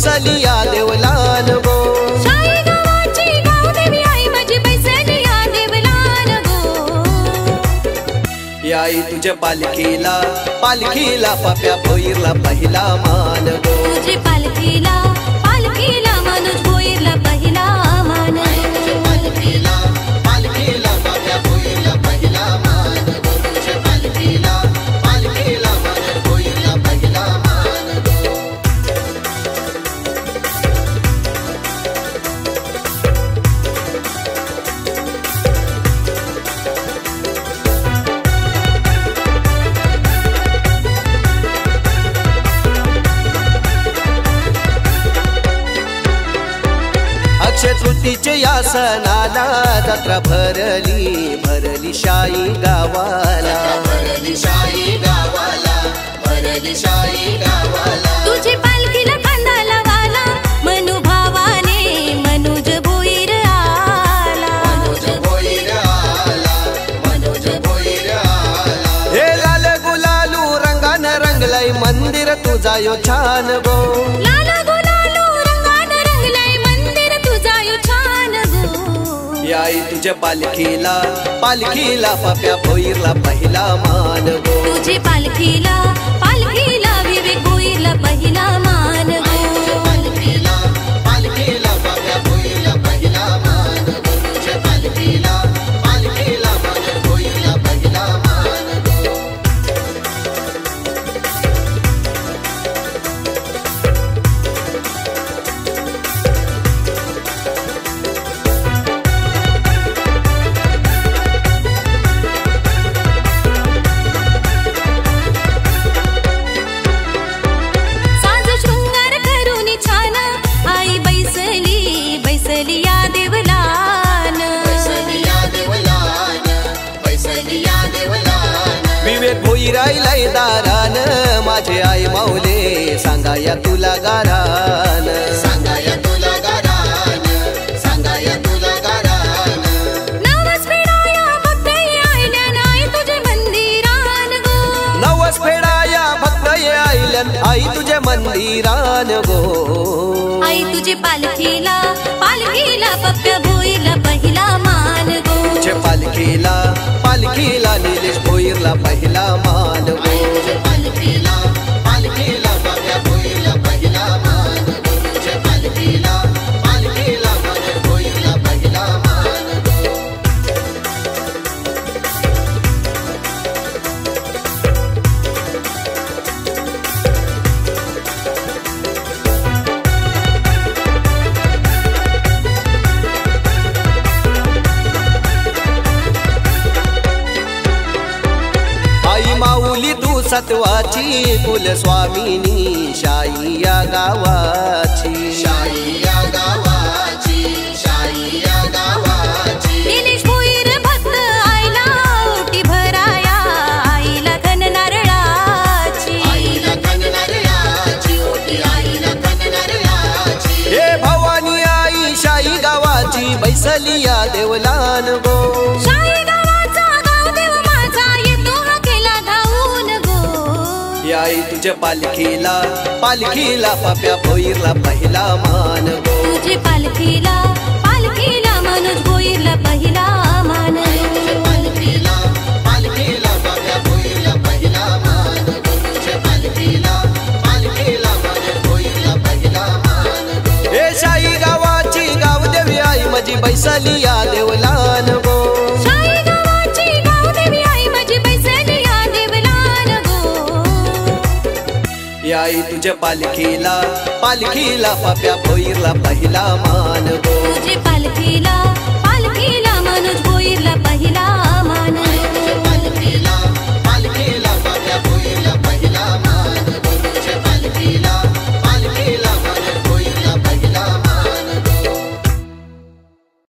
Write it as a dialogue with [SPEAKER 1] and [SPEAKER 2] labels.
[SPEAKER 1] बैसली या देवलान गो।
[SPEAKER 2] शाही गावाची गावदेवी आई माझी बैसली या देवलान गो।
[SPEAKER 1] याई तुझ्या पालखीला पालखीला पाप्या भोईरला पहिला मान गो।
[SPEAKER 2] तुझे पालखीला पालखीला मनोज भोईरला पहिला मान गो।
[SPEAKER 1] पालखीला पालखीला पाप्या भोईरला पहिला मान गो। तुझ्या पालखीला पालखीला मनोज भोईरला पहिला मान गो। अक्षय तृतीचे या सणाला जत्रा भरली भरली शाही गावाला। भरली शाही गावाला भरली शाही गावाला।
[SPEAKER 2] तुझे पालखीला कांदा लावाला मनू भावाने मनोज भोईर आला।
[SPEAKER 1] मनोज भोईर आला मनोज भोईर आला। हे लाल गुलालू रंगान रंगलय मंदिर तुझा यो छान गो।
[SPEAKER 2] लाल गुलालू रंगान रंगलय मंदिर तुझा यो छान गो।
[SPEAKER 1] याई तुझ्या पालखीला पालखीला पाप्या भोईरला पहिला मान गो।
[SPEAKER 2] तुझे पालखीला पालखीला विवेक भोईरला पहिला मान गो।
[SPEAKER 1] पालखीला पालखीला पाप्या भोईरला पहिला मान गो। तुझ्या पालखीला पालखीला मनोज भोईरला पहिला मान गो।
[SPEAKER 2] साज शृंगार करून छान आई बैसली बैसली या देवलान।
[SPEAKER 1] बैसली या देवलान बैसली या देवलान। विवेक भोईराईलाय दारान माझे आई माऊले सांगा या तुला गारान। सांगा या तुला गारान सांगा या तुला गारान।
[SPEAKER 2] नवस फेडाया भक्त आईल्यान आई तुझे मंदिरान गो।
[SPEAKER 1] नवस फेडाया भक्त आईल्यान आई तुझे मंदिरान गो।
[SPEAKER 2] आई तुझे पालखीला पालखीला पप्प्या भोईरला पहिला मान गो।
[SPEAKER 1] तुझे पालखीला पालखीला निलेश भोईरला पहिला मान गो। पालखीला पालखीला पाप्या भोईरला पहिला मान गो। तुझे पालखीला पालखीला मनोज भोईरला पहिला मान गो। आई माऊली तू सत्वाची कुलस्वामिनी शाही या गावाची। शाही या गावाची शाही या गावाची।
[SPEAKER 2] निलेश भोईर भक्त आईला ओटी भराया आईला घन नारळाची।
[SPEAKER 1] आईला घन नारळाची ओटी आईला घन नारळाची। हे भवानी आई शाही गावाची बैसली या देवलान गो।
[SPEAKER 2] शाही गावाचा गावदेव माझा येतो हा केला धावून गो।
[SPEAKER 1] याई तुझ्या पालखीला पालखीला पाप्या भोईरला पहिला मान गो।
[SPEAKER 2] तुझे पालखीला पालखीला मनोज भोईरला पहिला मान गो।
[SPEAKER 1] पालखीला पालखीला पाप्या भोईरला पहिला मान गो। तुझ्या पालखीला पालखीला मनोज भोईरला पहिला मान गो। हे शाही गावाची गावदेवी आई माझी बैसली या देवलान गो।
[SPEAKER 2] शाही गावाची गावदेवी आई माझी बैसली या देवलान गो।
[SPEAKER 1] याई तुझ्या पालखीला पालखीला पाप्या भोईरला पहिला मान गो।
[SPEAKER 2] तुझे पालखीला